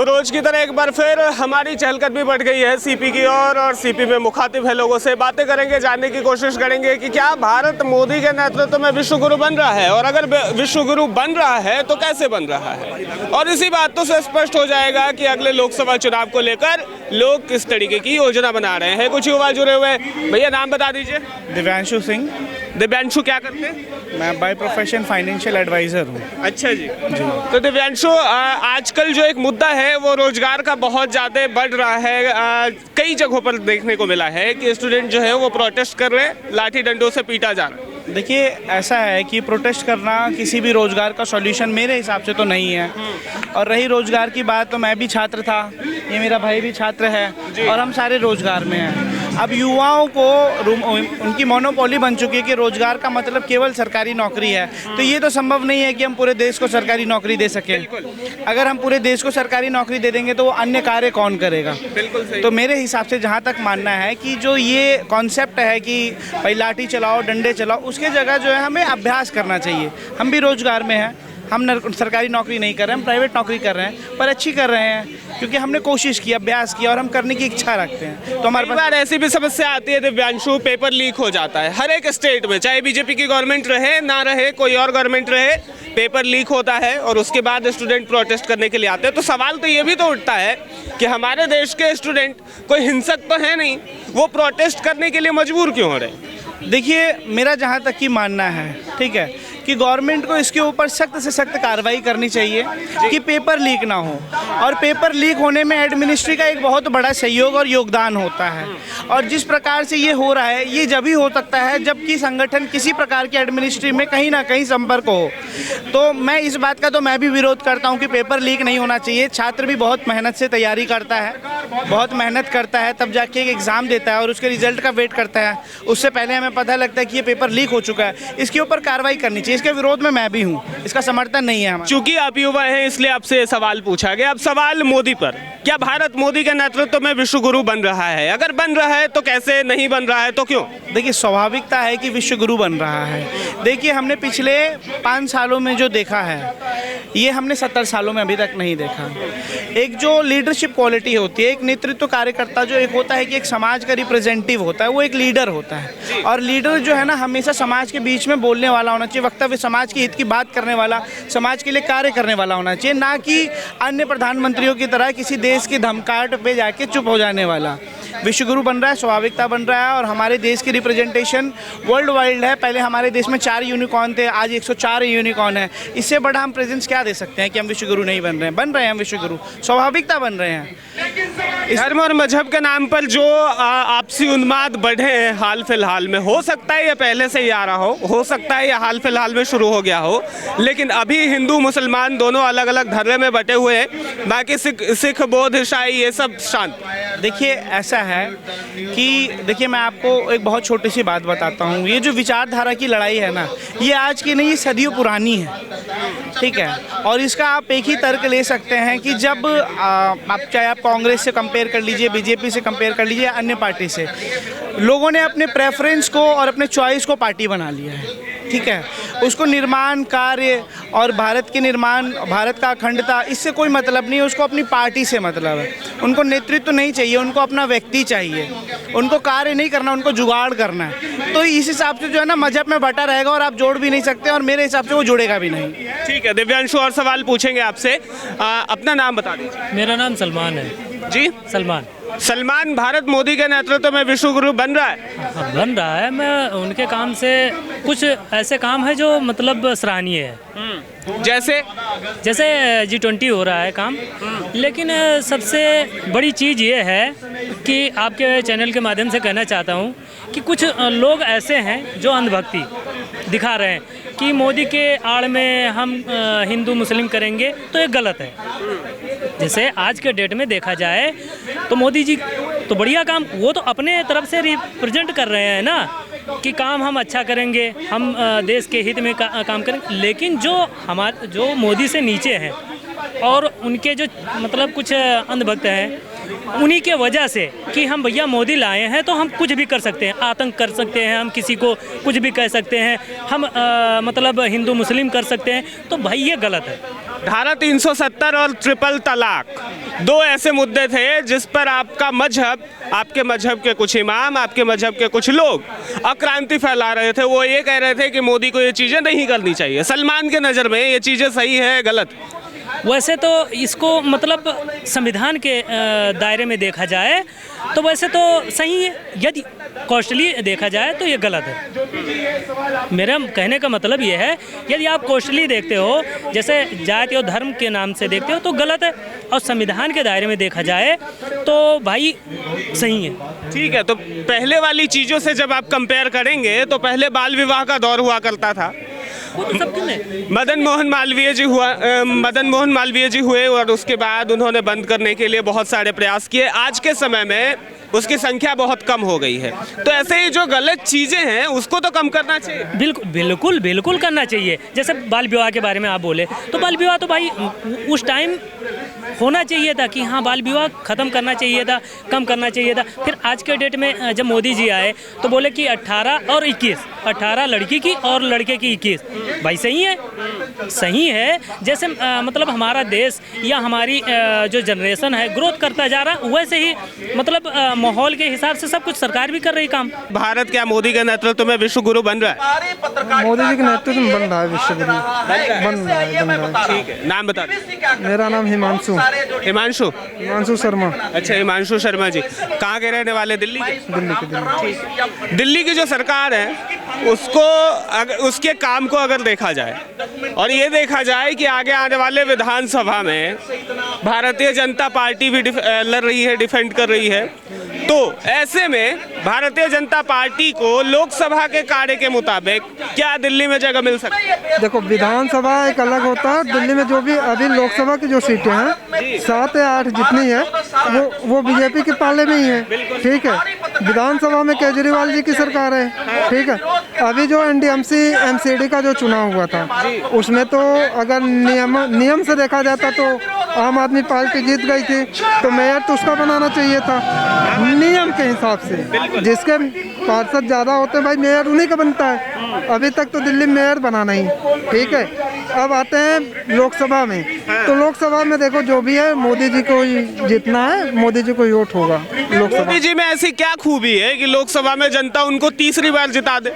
रोज की तरह एक बार फिर हमारी चहलकदमी बढ़ गई है सीपी की ओर और सीपी में मुखातिब है लोगों से बातें करेंगे, जानने की कोशिश करेंगे कि क्या भारत मोदी के नेतृत्व में विश्व गुरु बन रहा है और अगर विश्व गुरु बन रहा है तो कैसे बन रहा है। और इसी बातों से स्पष्ट हो जाएगा कि अगले लोकसभा चुनाव को लेकर लोग किस तरीके की योजना बना रहे हैं। कुछ युवा जुड़े हुए हैं, भैया नाम बता दीजिए। दिव्यांशु सिंह। दिव्यांशु क्या करते हैं? मैं बाय प्रोफेशन फाइनेंशियल एडवाइज़र हूँ। अच्छा जी। तो दिव्यांशु, आजकल जो एक मुद्दा है वो रोजगार का बहुत ज़्यादा बढ़ रहा है। कई जगहों पर देखने को मिला है कि स्टूडेंट जो है वो प्रोटेस्ट कर रहे हैं, लाठी डंडों से पीटा जा रहा है। देखिए, ऐसा है कि प्रोटेस्ट करना किसी भी रोज़गार का सॉल्यूशन मेरे हिसाब से तो नहीं है। और रही रोज़गार की बात, तो मैं भी छात्र था, ये मेरा भाई भी छात्र है और हम सारे रोज़गार में हैं। अब युवाओं को उनकी मोनोपोली बन चुकी है कि रोज़गार का मतलब केवल सरकारी नौकरी है। तो ये तो संभव नहीं है कि हम पूरे देश को सरकारी नौकरी दे सकें। अगर हम पूरे देश को सरकारी नौकरी दे देंगे तो वो अन्य कार्य कौन करेगा। बिल्कुल सही। तो मेरे हिसाब से जहाँ तक मानना है कि जो ये कॉन्सेप्ट है कि भाई लाठी चलाओ डंडे चलाओ, उसके जगह जो है हमें अभ्यास करना चाहिए। हम भी रोज़गार में हैं, हम सरकारी नौकरी नहीं कर रहे हैं, हम प्राइवेट नौकरी कर रहे हैं, पर अच्छी कर रहे हैं क्योंकि हमने कोशिश की, अभ्यास किया और हम करने की इच्छा रखते हैं। तो हमारे पास ऐसी भी समस्या आती है दिव्यांशु, पेपर लीक हो जाता है हर एक स्टेट में, चाहे बीजेपी की गवर्नमेंट रहे ना रहे, कोई और गवर्नमेंट रहे, पेपर लीक होता है और उसके बाद स्टूडेंट प्रोटेस्ट करने के लिए आते हैं। तो सवाल तो ये भी तो उठता है कि हमारे देश के स्टूडेंट कोई हिंसक तो है नहीं, वो प्रोटेस्ट करने के लिए मजबूर क्यों हो रहे हैं? देखिए, मेरा जहाँ तक की मानना है, ठीक है, कि गवर्नमेंट को इसके ऊपर सख्त से सख्त कार्रवाई करनी चाहिए कि पेपर लीक ना हो। और पेपर लीक होने में एडमिनिस्ट्री का एक बहुत बड़ा सहयोग और योगदान होता है। और जिस प्रकार से ये हो रहा है, ये जब ही हो सकता है जबकि संगठन किसी प्रकार के एडमिनिस्ट्री में कहीं ना कहीं संपर्क हो। तो मैं इस बात का तो मैं भी विरोध करता हूँ कि पेपर लीक नहीं होना चाहिए। छात्र भी बहुत मेहनत से तैयारी करता है, बहुत मेहनत करता है, तब जाके एक एग्ज़ाम देता है और उसके रिजल्ट का वेट करता है। उससे पहले हमें पता लगता है कि ये पेपर लीक हो चुका है। इसके ऊपर कार्रवाई करनी चाहिए। इसके विरोध में मैं भी हूँ, इसका समर्थन नहीं है हमारा। चूंकि आप युवा हैं इसलिए आपसे सवाल पूछा गया। अब सवाल मोदी पर, क्या भारत मोदी के नेतृत्व में विश्व गुरु बन रहा है? अगर बन रहा है तो कैसे, नहीं बन रहा है तो क्यों? देखिए, स्वाभाविकता है कि विश्व गुरु बन रहा है। देखिए, हमने पिछले 5 सालों में जो देखा है, ये हमने 70 सालों में अभी तक नहीं देखा। एक जो लीडरशिप क्वालिटी होती है, एक नेतृत्व कार्यकर्ता जो एक होता है कि एक समाज का रिप्रेजेंटेटिव होता है, वो एक लीडर होता है। और लीडर जो है ना, हमेशा समाज के बीच में बोलने वाला होना चाहिए, वक्तव्य समाज के हित की बात करने वाला, समाज के लिए कार्य करने वाला होना चाहिए, ना कि अन्य प्रधानमंत्रियों की तरह किसी देश की धमकाहट पे जाके चुप हो जाने वाला। विश्व गुरु बन रहा है, स्वाभाविकता बन रहा है और हमारे देश की रिप्रेजेंटेशन वर्ल्ड वाइड है। पहले हमारे देश में 4 यूनिकॉर्न थे, आज 104 यूनिकॉर्न है। इससे बड़ा हम प्रेजेंस क्या दे सकते हैं कि हम विश्व गुरु नहीं बन रहे हैं? बन रहे हैं हम विश्व गुरु, स्वाभाविकता बन रहे हैं। धर्म और मजहब के नाम पर जो आपसी उन्माद बढ़े हैं हाल फिलहाल में, हो सकता है ये पहले से ही आ रहा हो सकता है ये हाल फिलहाल में शुरू हो गया हो, लेकिन अभी हिंदू मुसलमान दोनों अलग अलग धर्म में बटे हुए हैं, बाकी सिख बौद्ध ईसाई ये सब शांत। देखिए, ऐसा है कि देखिए, मैं आपको एक बहुत छोटी सी बात बताता हूँ। ये जो विचारधारा की लड़ाई है ना, ये आज की नहीं, ये सदियों पुरानी है, ठीक है। और इसका आप एक ही तर्क ले सकते हैं कि जब आप चाहे आप कांग्रेस से कंपेयर कर लीजिए, बीजेपी से कंपेयर कर लीजिए, अन्य पार्टी से, लोगों ने अपने प्रेफरेंस को और अपने चॉइस को पार्टी बना लिया है, ठीक है। उसको निर्माण कार्य और भारत के निर्माण, भारत का अखंडता, इससे कोई मतलब नहीं है। उसको अपनी पार्टी से मतलब है। उनको नेतृत्व नहीं चाहिए, उनको अपना व्यक्ति चाहिए। उनको कार्य नहीं करना, उनको जुगाड़ करना है। तो इस हिसाब से जो है ना, मजहब में बटा रहेगा और आप जोड़ भी नहीं सकते और मेरे हिसाब से वो जुड़ेगा भी नहीं। ठीक है दिव्यांशु, और सवाल पूछेंगे आपसे। अपना नाम बता दीजिए। मेरा नाम सलमान है जी। सलमान, भारत मोदी के नेतृत्व में विश्व गुरु बन रहा है? बन रहा है। मैं उनके काम से कुछ ऐसे काम है जो मतलब सराहनीय है। जैसे G20 हो रहा है काम। लेकिन सबसे बड़ी चीज़ ये है कि आपके चैनल के माध्यम से कहना चाहता हूँ कि कुछ लोग ऐसे हैं जो अंधभक्ति दिखा रहे हैं कि मोदी के आड़ में हम हिंदू मुस्लिम करेंगे, तो ये गलत है। जैसे आज के डेट में देखा जाए तो मोदी जी तो बढ़िया काम, वो तो अपने तरफ से रिप्रेजेंट कर रहे हैं ना कि काम हम अच्छा करेंगे, हम देश के हित में काम करेंगे। लेकिन जो मोदी से नीचे हैं और उनके जो मतलब कुछ अंधभक्त हैं, उन्हीं के वजह से कि हम भैया मोदी लाए हैं तो हम कुछ भी कर सकते हैं, आतंक कर सकते हैं, हम किसी को कुछ भी कह सकते हैं, हम मतलब हिंदू मुस्लिम कर सकते हैं, तो भाई ये गलत है। धारा 370 और ट्रिपल तलाक, दो ऐसे मुद्दे थे जिस पर आपका मजहब, आपके मजहब के कुछ इमाम, आपके मजहब के कुछ लोग अक्रांति फैला रहे थे। वो ये कह रहे थे कि मोदी को ये चीज़ें नहीं करनी चाहिए। सलमान के नज़र में ये चीज़ें सही है, गलत? वैसे तो इसको मतलब संविधान के दायरे में देखा जाए तो वैसे तो सही है, यदि कॉस्टली देखा जाए तो ये गलत है। मेरा कहने का मतलब ये है, यदि आप कॉस्टली देखते हो, जैसे जाति और धर्म के नाम से देखते हो तो गलत है, और संविधान के दायरे में देखा जाए तो भाई सही है। ठीक है, तो पहले वाली चीज़ों से जब आप कंपेयर करेंगे तो पहले बाल विवाह का दौर हुआ करता था, वो तो सबके में मदन मोहन मालवीय जी हुए और उसके बाद उन्होंने बंद करने के लिए बहुत सारे प्रयास किए। आज के समय में उसकी संख्या बहुत कम हो गई है। तो ऐसे ही जो गलत चीज़ें हैं उसको तो कम करना चाहिए। बिल्कुल करना चाहिए। जैसे बाल विवाह के बारे में आप बोले, तो बाल विवाह तो भाई उस टाइम होना चाहिए था कि हाँ बाल विवाह ख़त्म करना चाहिए था, कम करना चाहिए था। फिर आज के डेट में जब मोदी जी आए तो बोले कि 18 और 21, 18 लड़की की और लड़के की 21। भाई सही है। जैसे मतलब हमारा देश या हमारी जो जनरेशन है ग्रोथ करता जा रहा, वैसे ही मतलब माहौल के हिसाब से सब कुछ सरकार भी कर रही काम। भारत क्या मोदी के नेतृत्व में विश्व गुरु बन रहा है? मोदी जी के नेतृत्व में बन रहा है विश्व गुरु, बन रहा है। ठीक है, नाम बता दो। मेरा नाम हिमांशु शर्मा। अच्छा, हिमांशु शर्मा जी कहाँ के रहने वाले? दिल्ली के। दिल्ली की जो सरकार है उसको उसके काम को अगर देखा जाए और ये देखा जाए कि आगे आने वाले विधानसभा में भारतीय जनता पार्टी भी लड़ रही है, डिफेंड कर रही है, तो ऐसे में भारतीय जनता पार्टी को लोकसभा के कार्य के मुताबिक क्या दिल्ली में जगह मिल सकती है? देखो, विधानसभा एक अलग होता है। दिल्ली में जो भी अभी लोकसभा की जो सीटें हैं 7 या 8 जितनी है वो बीजेपी के पाले में ही है। ठीक है, विधानसभा में केजरीवाल जी की सरकार है। ठीक है, अभी जो एमसीडी का जो चुनाव हुआ था उसमें तो अगर नियम से देखा जाता तो आम आदमी पार्टी जीत गई थी, तो मेयर तो उसका बनाना चाहिए था नियम के हिसाब से। जिसके पार्षद ज़्यादा होते हैं भाई मेयर उन्हीं का बनता है। अभी तक तो दिल्ली मेयर बना नहीं। ठीक है, अब आते हैं लोकसभा में, तो लोकसभा में देखो जो भी है मोदी जी को जीतना है, मोदी जी को ही वोट होगा लोकसभा। मोदी जी में ऐसी क्या खूबी है कि लोकसभा में जनता उनको तीसरी बार जिता दे?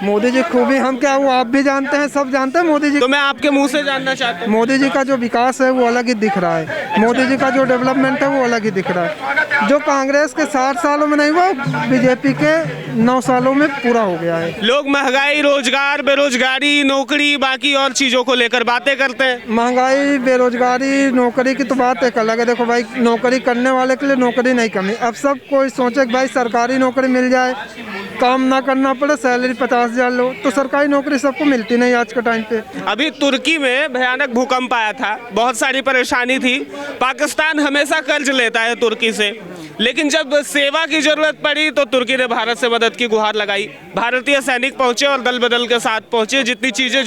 मोदी जी खूबी हम क्या, वो आप भी जानते हैं, सब जानते हैं मोदी जी। तो मैं आपके मुंह से जानना चाहता हूँ, मोदी जी का जो विकास है वो अलग ही दिख रहा है। मोदी जी का जो डेवलपमेंट है वो अलग ही दिख रहा है। जो कांग्रेस के 60 सालों में नहीं हुआ, बीजेपी के 9 सालों में पूरा हो गया है। लोग महंगाई, रोजगार, बेरोजगारी, नौकरी, बाकी और चीजों को लेकर बातें करते हैं। महंगाई, बेरोजगारी, नौकरी की तो बात एक अलग है। देखो भाई, नौकरी करने वाले के लिए नौकरी नहीं कमी। अब सब कोई सोचे कि भाई सरकारी नौकरी मिल जाए, काम ना करना पड़े, सैलरी 50,000 लो, तो सरकारी नौकरी सबको मिलती नहीं आज के टाइम पे। अभी तुर्की में भयानक भूकंप आया था, बहुत सारी परेशानी थी। पाकिस्तान हमेशा कर्ज लेता है तुर्की से, लेकिन जब सेवा की जरूरत पड़ी तो तुर्की ने भारत से मदद की गुहार लगाई। भारतीय सैनिक पहुंचे और दल बदल के साथ पहुंचे। जितनी चीज़ें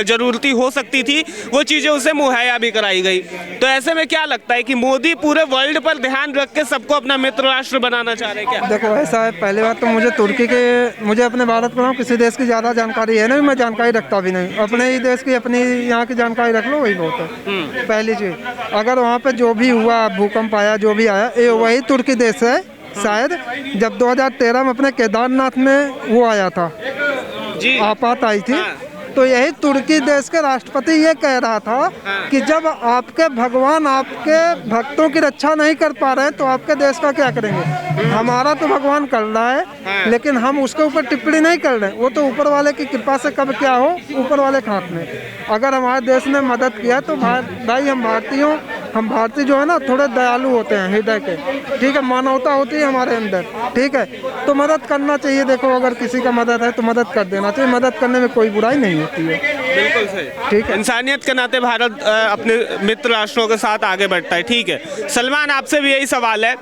जरूरती हो सकती थी वो चीज़ें उसे मुहैया भी कराई गई। तो ऐसे में क्या लगता है कि मोदी पूरे वर्ल्ड पर ध्यान रख के सबको अपना मित्र राष्ट्र बनाना चाह रहे हैं क्या? देखो ऐसा है, पहली बात तो मुझे अपने भारत को किसी देश की ज़्यादा जानकारी है नहीं, मैं जानकारी रखता भी नहीं। अपने ही देश की, अपनी यहाँ की जानकारी रख लो, वही बहुत है। पहली चीज़, अगर वहाँ पे जो भी हुआ, भूकंप आया, जो भी आया, ये वही तुर्की देश है। शायद जब 2013 में अपने केदारनाथ में वो आया था, आपात आई थी, तो यही तुर्की देश के राष्ट्रपति ये कह रहा था कि जब आपके भगवान आपके भक्तों की रक्षा नहीं कर पा रहे हैं तो आपके देश का क्या करेंगे? हमारा तो भगवान कर रहा है, लेकिन हम उसके ऊपर टिप्पणी नहीं कर रहे। वो तो ऊपर वाले की कृपा से कब क्या हो, ऊपर वाले के हाथ में। अगर हमारे देश ने मदद किया तो भाई हम भारतीय जो है ना, थोड़े दयालु होते हैं हृदय के। ठीक है, मानवता होती है हमारे अंदर। ठीक है, तो मदद करना चाहिए। देखो, अगर किसी का मदद है तो मदद कर देना चाहिए। मदद करने में कोई बुराई नहीं होती है। बिल्कुल सही। ठीक है, इंसानियत के नाते भारत अपने मित्र राष्ट्रों के साथ आगे बढ़ता है। ठीक है, सलमान आपसे भी यही सवाल है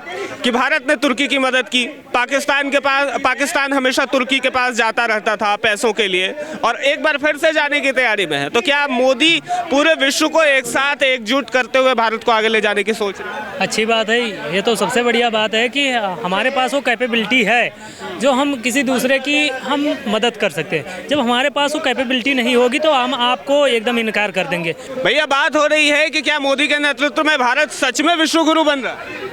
कि भारत ने तुर्की की मदद की, पाकिस्तान हमेशा तुर्की के पास जाता रहता था पैसों के लिए, और एक बार फिर से जाने की तैयारी में है। तो क्या मोदी पूरे विश्व को एक साथ एकजुट करते हुए भारत को आगे ले जाने की सोच रहे हैं? अच्छी बात है। ये तो सबसे बढ़िया बात है कि हमारे पास वो कैपेबिलिटी है जो हम किसी दूसरे की हम मदद कर सकते हैं। जब हमारे पास वो कैपेबिलिटी नहीं होगी तो हम आपको एकदम इनकार कर देंगे। भैया बात हो रही है कि क्या मोदी के नेतृत्व में भारत सच में विश्व गुरु बन रहा है?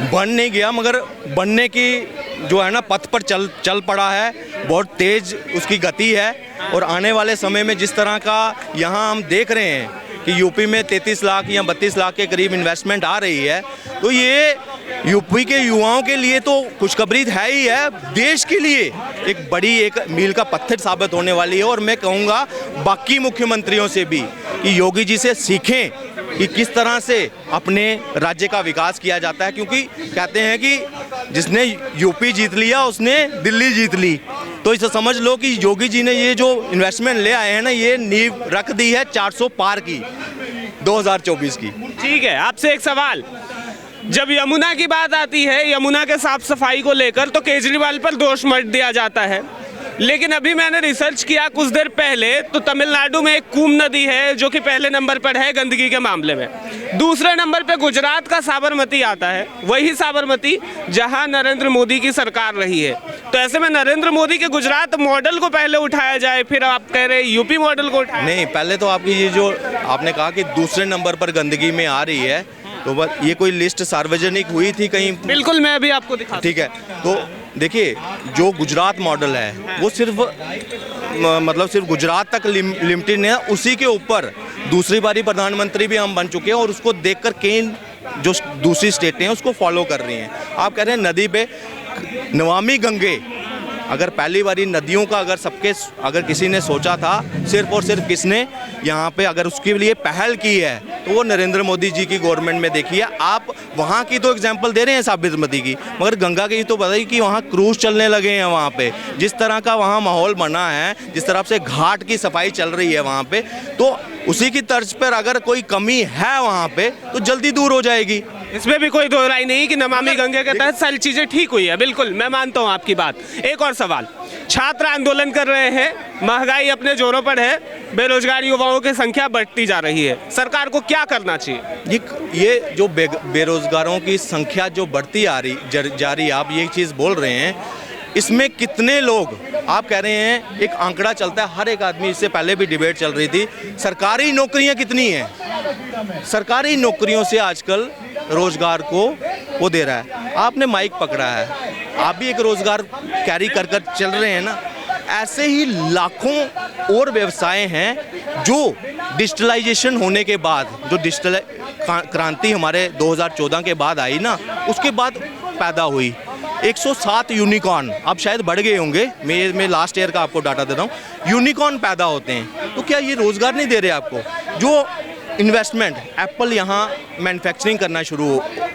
बन नहीं गया, मगर बनने की जो है ना पथ पर चल पड़ा है। बहुत तेज उसकी गति है और आने वाले समय में जिस तरह का यहाँ हम देख रहे हैं कि यूपी में 33 लाख या 32 लाख के करीब इन्वेस्टमेंट आ रही है, तो ये यूपी के युवाओं के लिए तो खुशखबरी है ही है, देश के लिए एक बड़ी एक मील का पत्थर साबित होने वाली है। और मैं कहूँगा बाकी मुख्यमंत्रियों से भी कि योगी जी से सीखें कि किस तरह से अपने राज्य का विकास किया जाता है, क्योंकि कहते हैं कि जिसने यूपी जीत लिया उसने दिल्ली जीत ली। तो इसे समझ लो कि योगी जी ने ये जो इन्वेस्टमेंट ले आए हैं ना, ये नींव रख दी है 400 पार की 2024 की। ठीक है, आपसे एक सवाल, जब यमुना की बात आती है, यमुना के साफ सफाई को लेकर तो केजरीवाल पर दोष मत दिया जाता है, लेकिन अभी मैंने रिसर्च किया कुछ देर पहले तो तमिलनाडु में एक कूम नदी है जो कि पहले नंबर पर है गंदगी के मामले में। दूसरे नंबर पे गुजरात का साबरमती आता है, वही साबरमती जहां नरेंद्र मोदी की सरकार रही है। तो ऐसे में नरेंद्र मोदी के गुजरात मॉडल को पहले उठाया जाए, फिर आप कह रहे यूपी मॉडल को उठाया? नहीं, पहले तो आपकी ये जो आपने कहा कि दूसरे नंबर पर गंदगी में आ रही है, तो बस ये कोई लिस्ट सार्वजनिक हुई थी कहीं? बिल्कुल, मैं अभी आपको दिखा। ठीक है, तो देखिए जो गुजरात मॉडल है वो सिर्फ मतलब सिर्फ गुजरात तक लिमिटेड नहीं है, उसी के ऊपर दूसरी बारी प्रधानमंत्री भी हम बन चुके हैं और उसको देखकर कई जो दूसरी स्टेटें हैं उसको फॉलो कर रही हैं। आप कह रहे हैं नदी पे नमामि गंगे, अगर पहली बारी नदियों का अगर किसी ने सोचा था सिर्फ और सिर्फ किसने यहाँ पे अगर उसके लिए पहल की है तो वो नरेंद्र मोदी जी की गवर्नमेंट में देखिए। आप वहाँ की तो एग्जांपल दे रहे हैं साबरमती की, मगर गंगा की तो बताइए कि वहाँ क्रूज चलने लगे हैं। वहाँ पे जिस तरह का वहाँ माहौल बना है, जिस तरह से घाट की सफाई चल रही है वहाँ पे, तो उसी की तर्ज पर अगर कोई कमी है वहाँ पे तो जल्दी दूर हो जाएगी। इसमें भी कोई दो राय नहीं कि नमामि गंगे के तहत सारी चीजें ठीक हुई है। बिल्कुल, मैं मानता हूँ आपकी बात। एक और सवाल, छात्र आंदोलन कर रहे हैं, महंगाई अपने जोरों पर है, बेरोजगार युवाओं की संख्या बढ़ती जा रही है, सरकार को क्या करना चाहिए? ये जो बेरोजगारों की संख्या जो बढ़ती जा रही, आप ये चीज़ बोल रहे हैं, इसमें कितने लोग, आप कह रहे हैं एक आंकड़ा चलता है हर एक आदमी, इससे पहले भी डिबेट चल रही थी, सरकारी नौकरियां कितनी हैं? सरकारी नौकरियों से आजकल रोजगार को वो दे रहा है। आपने माइक पकड़ा है, आप भी एक रोजगार कैरी कर चल रहे हैं ना। ऐसे ही लाखों और व्यवसाय हैं जो डिजिटलाइजेशन होने के बाद, जो डिजिटल क्रांति हमारे 2014 के बाद आई ना, उसके बाद पैदा हुई। 107 यूनिकॉर्न, अब शायद बढ़ गए होंगे, मैं लास्ट ईयर का आपको डाटा दे रहा हूँ, यूनिकॉर्न पैदा होते हैं। तो क्या ये रोज़गार नहीं दे रहे आपको? जो इन्वेस्टमेंट, एप्पल यहाँ मैन्युफैक्चरिंग करना शुरू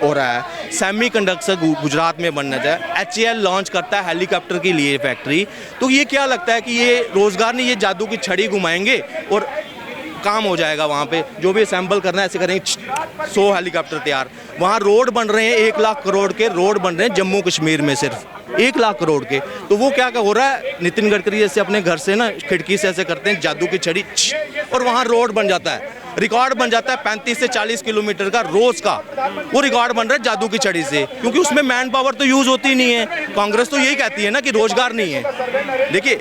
हो रहा है, सेमीकंडक्टर गुजरात में बनना चाहिए, HAL लॉन्च करता है हेलीकॉप्टर के लिए फैक्ट्री। तो ये क्या लगता है कि ये रोज़गार नहीं, ये जादू की छड़ी घुमाएंगे और काम हो जाएगा? वहाँ पे जो भी असेंबल करना है ऐसे करेंगे, 100 हेलीकॉप्टर तैयार। वहाँ रोड बन रहे हैं, 1 लाख करोड़ के रोड बन रहे हैं जम्मू कश्मीर में, सिर्फ 1 लाख करोड़ के। तो वो क्या हो रहा है, नितिन गडकरी जैसे अपने घर से ना खिड़की से ऐसे करते हैं जादू की छड़ी, और वहाँ रोड बन जाता है, रिकॉर्ड बन जाता है 35 से 40 किलोमीटर का रोज का, वो रिकॉर्ड बन रहा है जादू की छड़ी से, क्योंकि उसमें मैन पावर तो यूज होती नहीं है। कांग्रेस तो यही कहती है ना कि रोजगार नहीं है। देखिए,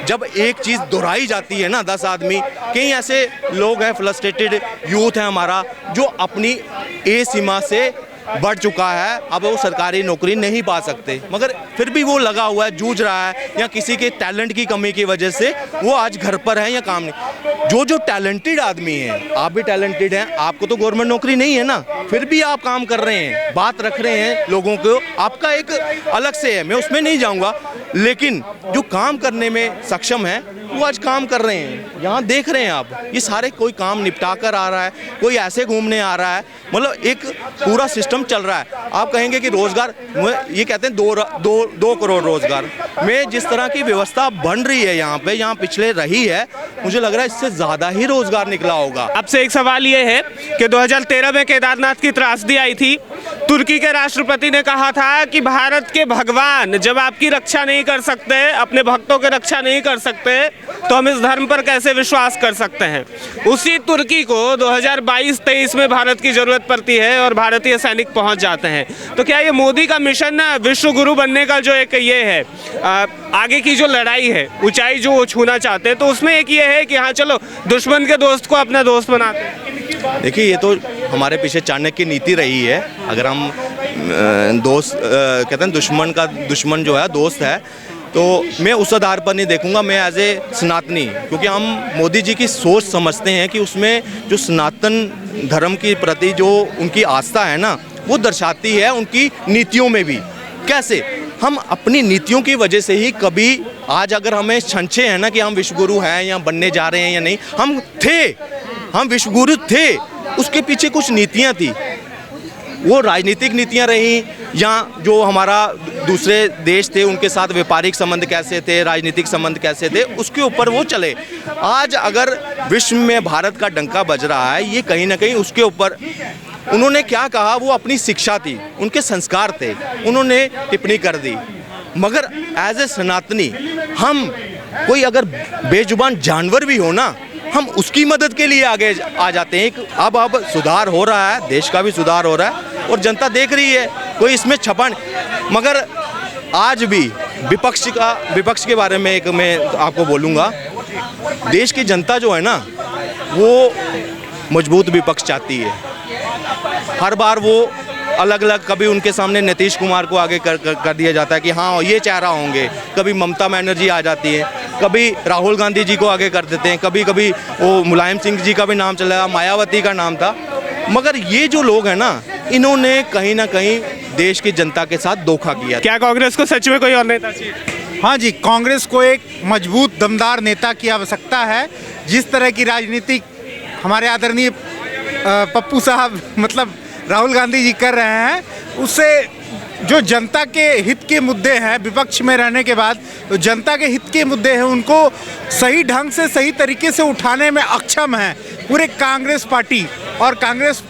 जब एक चीज दोहराई जाती है ना 10 आदमी, कई ऐसे लोग हैं, फ्रस्ट्रेटेड यूथ है हमारा, जो अपनी ए सीमा से बढ़ चुका है, अब वो सरकारी नौकरी नहीं पा सकते, मगर फिर भी वो लगा हुआ है, जूझ रहा है, या किसी के टैलेंट की कमी की वजह से वो आज घर पर है या काम नहीं। जो टैलेंटेड आदमी है, आप भी टैलेंटेड हैं, आपको तो गवर्नमेंट नौकरी नहीं है ना, फिर भी आप काम कर रहे हैं, बात रख रहे हैं लोगों को, आपका एक अलग से है, मैं उसमें नहीं जाऊंगा, लेकिन जो काम करने में सक्षम है वो आज काम कर रहे हैं। यहाँ देख रहे हैं आप, ये सारे कोई काम निपटा कर आ रहा है, कोई ऐसे घूमने आ रहा है, मतलब एक पूरा सिस्टम चल रहा है। आप कहेंगे कि रोजगार, ये कहते हैं 2 करोड़ रोजगार में जिस तरह की व्यवस्था बन रही है यहाँ पे, यहाँ पिछले रही है, मुझे लग रहा है इससे ज़्यादा ही रोजगार निकला होगा। आपसे एक सवाल ये है कि 2013 में केदारनाथ की त्रासदी आई थी, तुर्की के राष्ट्रपति ने कहा था कि भारत के भगवान जब आपकी रक्षा नहीं कर सकते, अपने भक्तों की रक्षा नहीं कर सकते, तो हम इस धर्म पर कैसे विश्वास कर सकते हैं। उसी तुर्की को 2022-23 में भारत की ज़रूरत पड़ती है और भारतीय सैनिक पहुंच जाते हैं। तो क्या ये मोदी का मिशन विश्व गुरु बनने का जो एक ये है, आगे की जो लड़ाई है, ऊंचाई जो वो छूना चाहते हैं, तो उसमें एक ये है कि हाँ चलो दुश्मन के दोस्त को अपना दोस्त बनाते हैं। देखिए, ये तो हमारे पीछे चाणक्य की नीति रही है। अगर हम दोस्त कहते हैं दुश्मन का दुश्मन जो है दोस्त है, तो मैं उस आधार पर नहीं देखूंगा। मैं एज ए सनातनी, क्योंकि हम मोदी जी की सोच समझते हैं कि उसमें जो सनातन धर्म के प्रति जो उनकी आस्था है ना, वो दर्शाती है उनकी नीतियों में भी। कैसे हम अपनी नीतियों की वजह से ही कभी आज अगर हमें संशय है ना कि हम विश्वगुरु हैं या बनने जा रहे हैं या नहीं, हम विश्वगुरु थे, उसके पीछे कुछ नीतियां थी, वो राजनीतिक नीतियां रही, या जो हमारा दूसरे देश थे उनके साथ व्यापारिक संबंध कैसे थे, राजनीतिक संबंध कैसे थे, उसके ऊपर वो चले। आज अगर विश्व में भारत का डंका बज रहा है, ये कहीं ना कहीं उसके ऊपर उन्होंने क्या कहा, वो अपनी शिक्षा थी, उनके संस्कार थे, उन्होंने टिप्पणी कर दी। मगर एज ए सनातनी हम कोई अगर बेजुबान जानवर भी हो ना, हम उसकी मदद के लिए आगे आ जाते हैं। अब सुधार हो रहा है, देश का भी सुधार हो रहा है और जनता देख रही है, कोई इसमें छपा नहीं। मगर आज भी विपक्ष के बारे में एक मैं आपको बोलूँगा, देश की जनता जो है ना, वो मजबूत विपक्ष चाहती है। हर बार वो अलग अलग, कभी उनके सामने नीतीश कुमार को आगे कर दिया जाता है कि हाँ ये चेहरा होंगे, कभी ममता बनर्जी आ जाती है, कभी राहुल गांधी जी को आगे कर देते हैं, कभी कभी वो मुलायम सिंह जी का भी नाम चला, मायावती का नाम था। मगर ये जो लोग हैं ना, इन्होंने कहीं ना कहीं देश की जनता के साथ धोखा किया। क्या कांग्रेस को सच में कोई और नेता चाहिए? हाँ जी, कांग्रेस को एक मजबूत दमदार नेता की आवश्यकता है। जिस तरह की राजनीति हमारे आदरणीय पप्पू साहब मतलब राहुल गांधी जी कर रहे हैं, उससे जो जनता के हित के मुद्दे हैं, विपक्ष में रहने के बाद तो जनता के हित के मुद्दे हैं, उनको सही ढंग से सही तरीके से उठाने में अक्षम है पूरे कांग्रेस पार्टी और कांग्रेस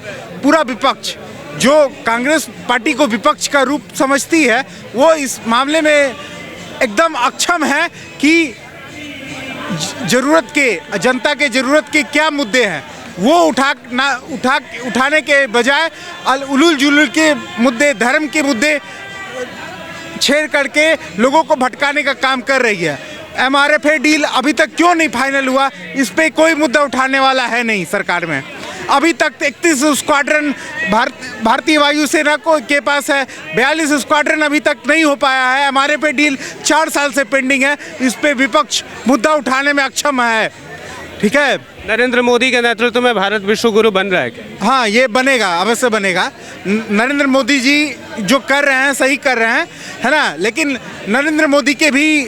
पूरा विपक्ष। जो कांग्रेस पार्टी को विपक्ष का रूप समझती है, वो इस मामले में एकदम अक्षम है कि जनता के ज़रूरत के क्या मुद्दे हैं वो उठाने के बजाय उलूल जुलूल के मुद्दे, धर्म के मुद्दे छेड़ करके लोगों को भटकाने का काम कर रही है। MRFA डील अभी तक क्यों नहीं फाइनल हुआ, इस पे कोई मुद्दा उठाने वाला है नहीं सरकार में। अभी तक 31 स्क्वाड्रन भारतीय वायुसेना के पास है, 42 स्क्वाड्रन अभी तक नहीं हो पाया है। MRFA डील 4 साल से पेंडिंग है, इस पे विपक्ष मुद्दा उठाने में अक्षम है। ठीक है, नरेंद्र मोदी के नेतृत्व में भारत विश्व गुरु बन रहा है क्या? हाँ, ये बनेगा, अवश्य बनेगा। नरेंद्र मोदी जी जो कर रहे हैं सही कर रहे हैं, है ना। लेकिन नरेंद्र मोदी के भी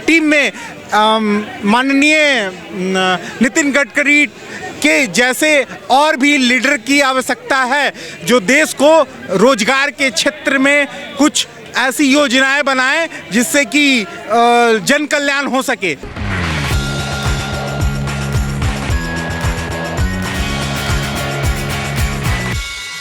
टीम में माननीय नितिन गडकरी के जैसे और भी लीडर की आवश्यकता है, जो देश को रोजगार के क्षेत्र में कुछ ऐसी योजनाएं बनाएं जिससे कि जन कल्याण हो सके।